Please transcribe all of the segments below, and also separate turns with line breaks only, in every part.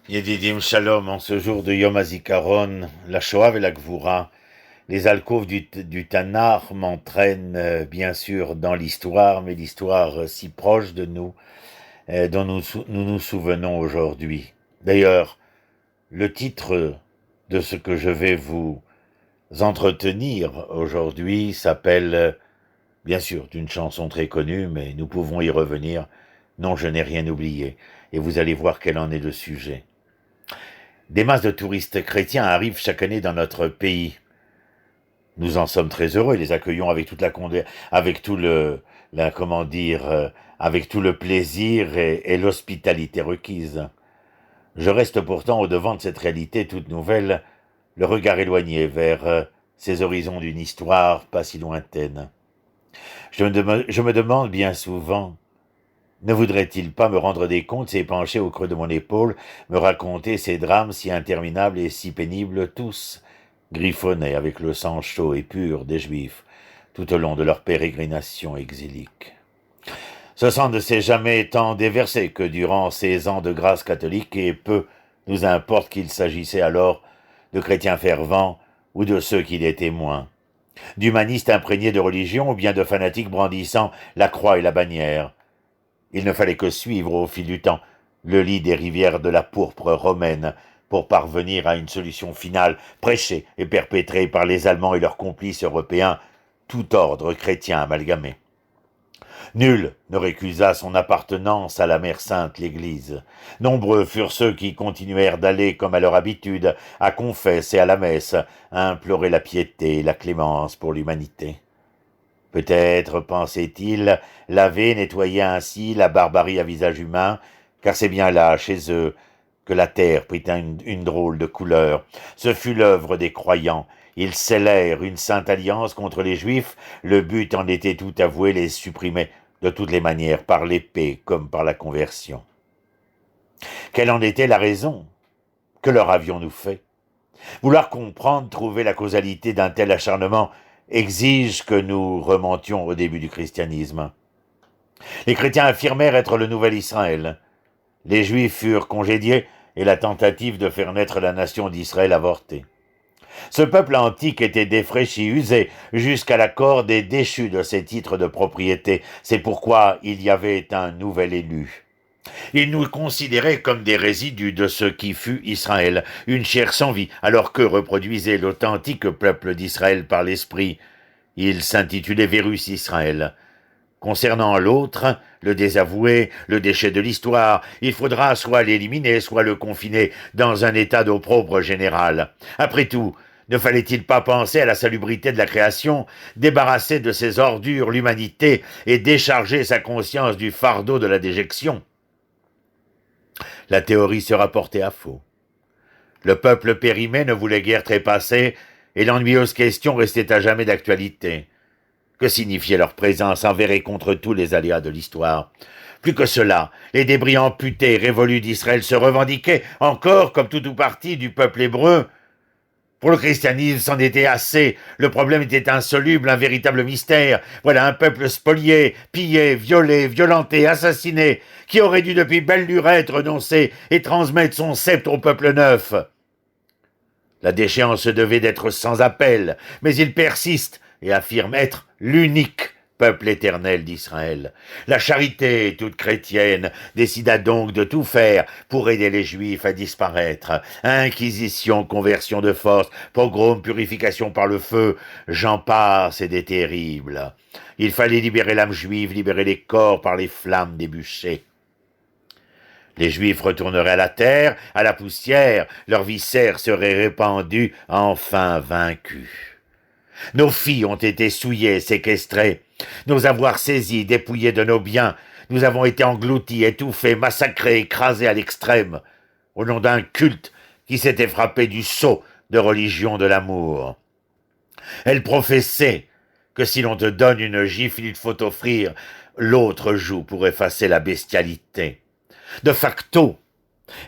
Yedidim Shalom, en ce jour de Yom HaZikaron, la Shoah et la Gvura, les alcôves du Tanakh m'entraînent bien sûr dans l'histoire, mais l'histoire si proche de nous, dont nous nous souvenons aujourd'hui. D'ailleurs, le titre de ce que je vais vous entretenir aujourd'hui s'appelle, bien sûr, d'une chanson très connue, mais nous pouvons y revenir. Non, je n'ai rien oublié, et vous allez voir quel en est le sujet. Des masses de touristes chrétiens arrivent chaque année dans notre pays. Nous en sommes très heureux et les accueillons avec toute avec tout comment dire, avec tout le plaisir et l'hospitalité requise. Je reste pourtant au-devant de cette réalité toute nouvelle, le regard éloigné vers ces horizons d'une histoire pas si lointaine. Je me demande bien souvent, ne voudrait-il pas me rendre des comptes, s'épancher au creux de mon épaule, me raconter ces drames si interminables et si pénibles, tous griffonnés avec le sang chaud et pur des Juifs, tout au long de leur pérégrination exilique. Ce sang ne s'est jamais tant déversé que durant ces ans de grâce catholique, et peu nous importe qu'il s'agissait alors de chrétiens fervents ou de ceux qui l'étaient moins, d'humanistes imprégnés de religion ou bien de fanatiques brandissant la croix et la bannière. Il ne fallait que suivre au fil du temps le lit des rivières de la pourpre romaine pour parvenir à une solution finale prêchée et perpétrée par les Allemands et leurs complices européens, tout ordre chrétien amalgamé. Nul ne récusa son appartenance à la Mère Sainte, l'Église. Nombreux furent ceux qui continuèrent d'aller, comme à leur habitude, à confesse et à la messe, à implorer la piété et la clémence pour l'humanité. Peut-être, pensait-il, laver, nettoyer ainsi la barbarie à visage humain, car c'est bien là, chez eux, que la terre prit une drôle de couleur. Ce fut l'œuvre des croyants. Ils scellèrent une sainte alliance contre les Juifs, le but en était tout avoué, les supprimer de toutes les manières, par l'épée comme par la conversion. Quelle en était la raison? Que leur avions-nous fait? Vouloir comprendre, trouver la causalité d'un tel acharnement exige que nous remontions au début du christianisme. Les chrétiens affirmèrent être le nouvel Israël. Les Juifs furent congédiés et la tentative de faire naître la nation d'Israël avortée. Ce peuple antique était défraîchi, usé, jusqu'à la corde et déchu de ses titres de propriété. C'est pourquoi il y avait un nouvel élu. Il nous considérait comme des résidus de ce qui fut Israël, une chair sans vie, alors que reproduisait l'authentique peuple d'Israël par l'esprit. Il s'intitulait Vérus Israël. Concernant l'autre, le désavoué, le déchet de l'histoire, il faudra soit l'éliminer, soit le confiner dans un état d'opprobre général. Après tout, ne fallait-il pas penser à la salubrité de la création, débarrasser de ses ordures l'humanité et décharger sa conscience du fardeau de la déjection? La théorie se rapportait à faux. Le peuple périmé ne voulait guère trépasser, et l'ennuyeuse question restait à jamais d'actualité. Que signifiait leur présence envers et contre tous les aléas de l'histoire? Plus que cela, les débris amputés et révolus d'Israël se revendiquaient encore comme tout ou partie du peuple hébreu. Pour le christianisme, c'en était assez. Le problème était insoluble, un véritable mystère. Voilà un peuple spolié, pillé, violé, violenté, assassiné, qui aurait dû depuis belle lurette renoncer et transmettre son sceptre au peuple neuf. La déchéance devait d'être sans appel, mais il persiste et affirme être l'unique peuple éternel d'Israël. La charité, toute chrétienne, décida donc de tout faire pour aider les Juifs à disparaître. Inquisition, conversion de force, pogrom, purification par le feu, j'en passe et des terribles. Il fallait libérer l'âme juive, libérer les corps par les flammes des bûchers. Les Juifs retourneraient à la terre, à la poussière, leurs viscères seraient répandus, enfin vaincus. Nos filles ont été souillées, séquestrées, nos avoirs saisis, dépouillés de nos biens, nous avons été engloutis, étouffés, massacrés, écrasés à l'extrême, au nom d'un culte qui s'était frappé du sceau de religion de l'amour. Elle professait que si l'on te donne une gifle, il faut offrir l'autre joue pour effacer la bestialité. De facto,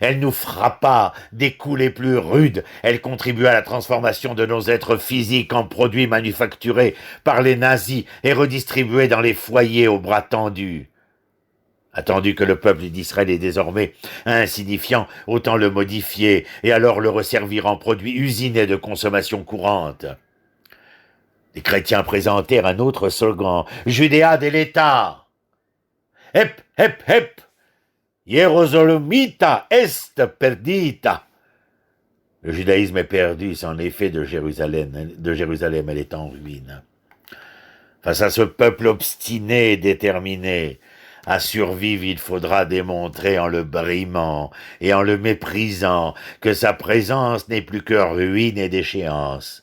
elle nous frappa des coups les plus rudes, elle contribua à la transformation de nos êtres physiques en produits manufacturés par les nazis et redistribués dans les foyers aux bras tendus. Attendu que le peuple d'Israël est désormais insignifiant, autant le modifier et alors le resservir en produit usiné de consommation courante. Les chrétiens présentèrent un autre slogan, Judéa deleta. Hep, hep, hep, Hierosolymita est perdita. Le judaïsme est perdu, c'est en effet de Jérusalem, elle est en ruine. Face à ce peuple obstiné et déterminé, à survivre, il faudra démontrer en le brimant et en le méprisant que sa présence n'est plus que ruine et déchéance.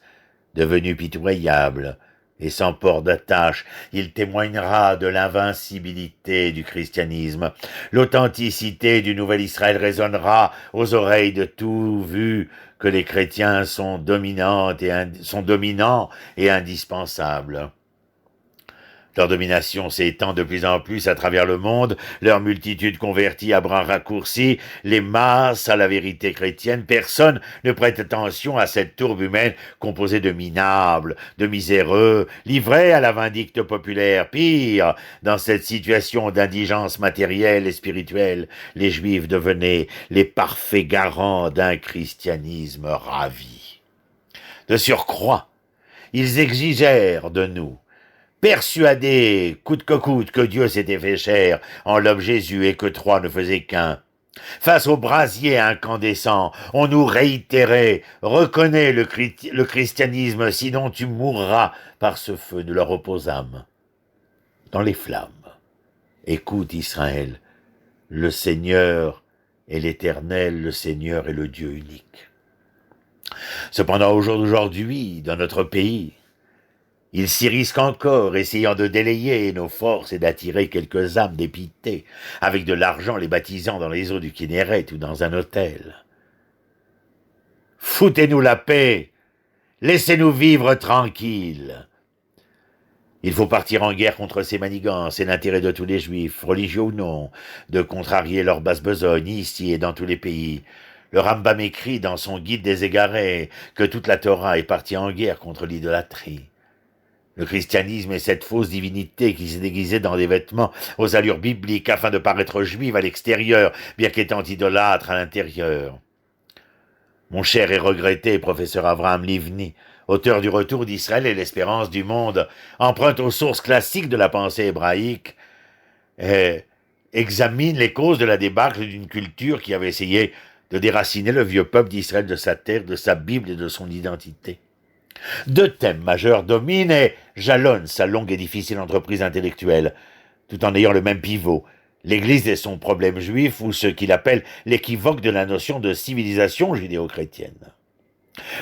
Devenu pitoyable et sans port d'attache, il témoignera de l'invincibilité du christianisme. L'authenticité du nouvel Israël résonnera aux oreilles de tous, vu que les chrétiens sont dominants et indispensables. Leur domination s'étend de plus en plus à travers le monde, leur multitude convertie à bras raccourcis, les masses à la vérité chrétienne. Personne ne prête attention à cette tourbe humaine composée de minables, de miséreux, livrés à la vindicte populaire. Pire, dans cette situation d'indigence matérielle et spirituelle, les Juifs devenaient les parfaits garants d'un christianisme ravi. De surcroît, ils exigèrent de nous, persuadés, coûte que coûte, que Dieu s'était fait chair en l'homme Jésus et que trois ne faisaient qu'un. Face au brasier incandescent, on nous réitérait « Reconnais le christianisme, sinon tu mourras par ce feu », nous leur opposâmes. Dans les flammes, écoute Israël, le Seigneur est l'Éternel, le Seigneur est le Dieu unique. Cependant, au jour d'aujourd'hui, dans notre pays, il s'y risque encore, essayant de délayer nos forces et d'attirer quelques âmes dépitées, avec de l'argent les baptisant dans les eaux du Kinneret ou dans un hôtel. Foutez-nous la paix, laissez-nous vivre tranquilles. Il faut partir en guerre contre ces manigances, c'est l'intérêt de tous les Juifs, religieux ou non, de contrarier leur basse besogne ici et dans tous les pays. Le Rambam écrit dans son guide des égarés que toute la Torah est partie en guerre contre l'idolâtrie. Le christianisme est cette fausse divinité qui s'est déguisée dans des vêtements aux allures bibliques afin de paraître juive à l'extérieur, bien qu'étant idolâtre à l'intérieur. Mon cher et regretté professeur Avraham Livni, auteur du Retour d'Israël et l'espérance du monde, emprunte aux sources classiques de la pensée hébraïque et examine les causes de la débâcle d'une culture qui avait essayé de déraciner le vieux peuple d'Israël de sa terre, de sa Bible et de son identité. Deux thèmes majeurs dominent et jalonnent sa longue et difficile entreprise intellectuelle, tout en ayant le même pivot, l'Église et son problème juif, ou ce qu'il appelle l'équivoque de la notion de civilisation judéo-chrétienne.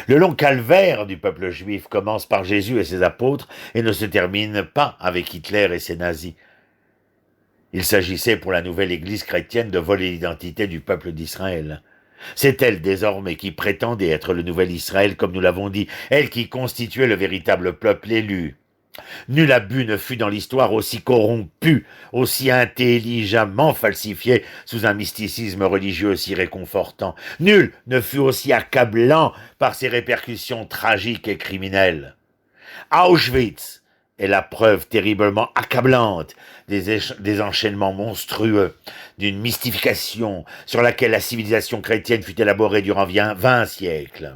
Le long calvaire du peuple juif commence par Jésus et ses apôtres et ne se termine pas avec Hitler et ses nazis. Il s'agissait pour la nouvelle Église chrétienne de voler l'identité du peuple d'Israël. C'est elle désormais qui prétendait être le nouvel Israël, comme nous l'avons dit, elle qui constituait le véritable peuple élu. Nul abus ne fut dans l'histoire aussi corrompu, aussi intelligemment falsifié sous un mysticisme religieux aussi réconfortant. Nul ne fut aussi accablant par ses répercussions tragiques et criminelles. Auschwitz est la preuve terriblement accablante des enchaînements monstrueux, d'une mystification sur laquelle la civilisation chrétienne fut élaborée durant 20 siècles.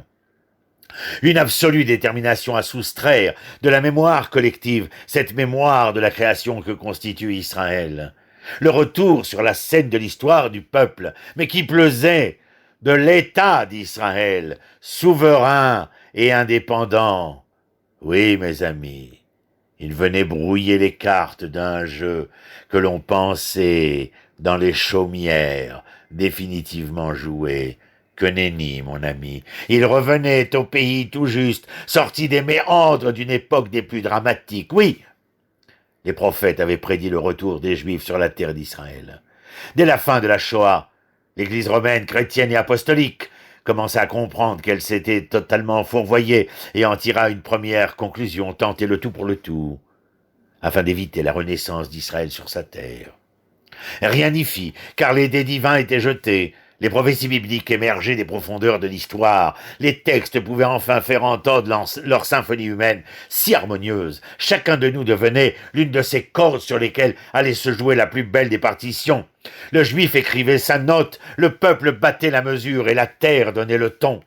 Une absolue détermination à soustraire de la mémoire collective cette mémoire de la création que constitue Israël. Le retour sur la scène de l'histoire du peuple, mais qui plaisait, de l'État d'Israël, souverain et indépendant. Oui, mes amis, il venait brouiller les cartes d'un jeu que l'on pensait, dans les chaumières, définitivement joué. Que nenni, mon ami. Il revenait au pays tout juste, sorti des méandres d'une époque des plus dramatiques. Oui, les prophètes avaient prédit le retour des Juifs sur la terre d'Israël. Dès la fin de la Shoah, l'Église romaine, chrétienne et apostolique commença à comprendre qu'elle s'était totalement fourvoyée et en tira une première conclusion, tenter le tout pour le tout, afin d'éviter la renaissance d'Israël sur sa terre. Rien n'y fit, car les dés divins étaient jetés, les prophéties bibliques émergeaient des profondeurs de l'histoire, les textes pouvaient enfin faire entendre leur symphonie humaine si harmonieuse, chacun de nous devenait l'une de ces cordes sur lesquelles allait se jouer la plus belle des partitions. Le juif écrivait sa note, le peuple battait la mesure et la terre donnait le ton.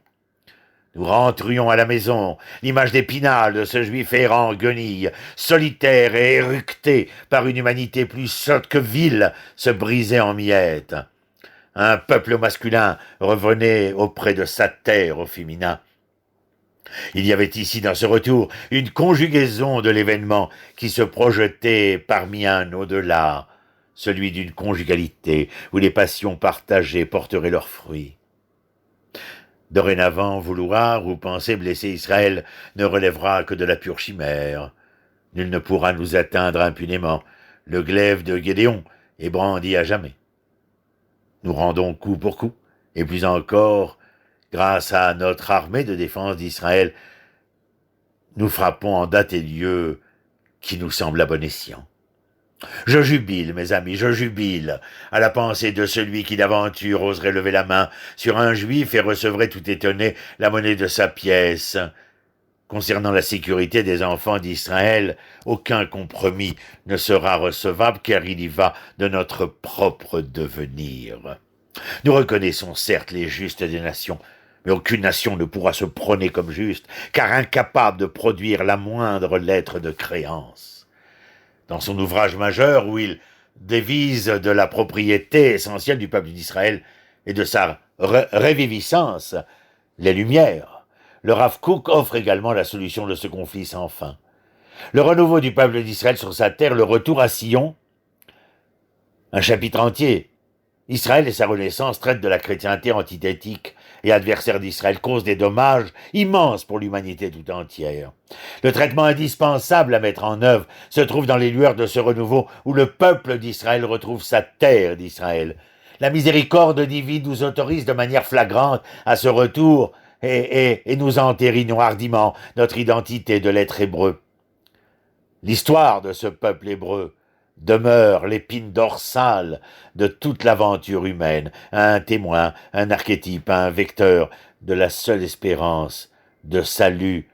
Nous rentrions à la maison, l'image d'Épinal de ce juif errant guenille, solitaire et éructé par une humanité plus sotte que vile, se brisait en miettes. Un peuple masculin revenait auprès de sa terre au féminin. Il y avait ici dans ce retour une conjugaison de l'événement qui se projetait parmi un au-delà, celui d'une conjugalité où les passions partagées porteraient leurs fruits. Dorénavant, vouloir ou penser blesser Israël ne relèvera que de la pure chimère. Nul ne pourra nous atteindre impunément. Le glaive de Gédéon est brandi à jamais. Nous rendons coup pour coup, et plus encore, grâce à notre armée de défense d'Israël, nous frappons en date et lieu qui nous semble à bon escient. Je jubile, mes amis, je jubile à la pensée de celui qui d'aventure oserait lever la main sur un juif et recevrait tout étonné la monnaie de sa pièce. Concernant la sécurité des enfants d'Israël, aucun compromis ne sera recevable car il y va de notre propre devenir. Nous reconnaissons certes les justes des nations, mais aucune nation ne pourra se prôner comme juste, car incapable de produire la moindre lettre de créance. Dans son ouvrage majeur, où il dévise de la propriété essentielle du peuple d'Israël et de sa réviviscence, les Lumières, le Rav Kook offre également la solution de ce conflit sans fin. Le renouveau du peuple d'Israël sur sa terre, le retour à Sion, un chapitre entier. Israël et sa renaissance traitent de la chrétienté antithétique et adversaire d'Israël, cause des dommages immenses pour l'humanité tout entière. Le traitement indispensable à mettre en œuvre se trouve dans les lueurs de ce renouveau où le peuple d'Israël retrouve sa terre d'Israël. La miséricorde divine nous autorise de manière flagrante à ce retour et nous entérinons hardiment notre identité de l'être hébreu. L'histoire de ce peuple hébreu demeure l'épine dorsale de toute l'aventure humaine, un témoin, un archétype, un vecteur de la seule espérance de salut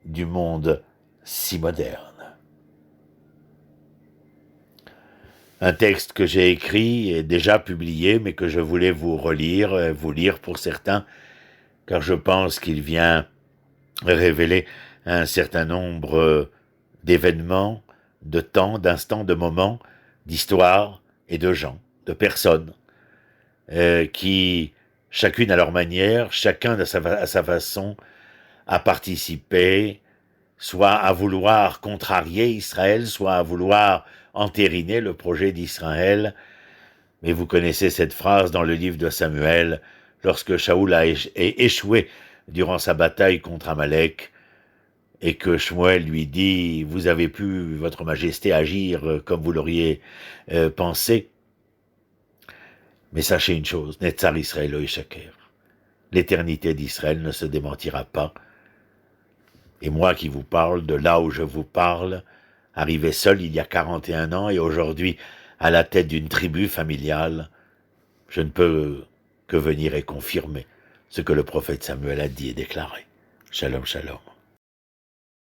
du monde si moderne. Un texte que j'ai écrit et déjà publié, mais que je voulais vous relire, vous lire pour certains, car je pense qu'il vient révéler un certain nombre d'événements, de temps, d'instants, de moments, d'histoires et de gens, de personnes, qui, chacune à leur manière, chacun à sa façon, a participé, soit à vouloir contrarier Israël, soit à vouloir entériner le projet d'Israël. Mais vous connaissez cette phrase dans le livre de Samuel, lorsque Shaoul a échoué durant sa bataille contre Amalek, et que Shmuel lui dit « Vous avez pu, votre majesté, agir comme vous l'auriez pensé. Mais sachez une chose, Netzar Israël Oishaker, l'éternité d'Israël ne se démentira pas. Et moi qui vous parle, de là où je vous parle, arrivé seul il y a 41 ans et aujourd'hui à la tête d'une tribu familiale, je ne peux que venir et confirmer ce que le prophète Samuel a dit et déclaré. Shalom, shalom.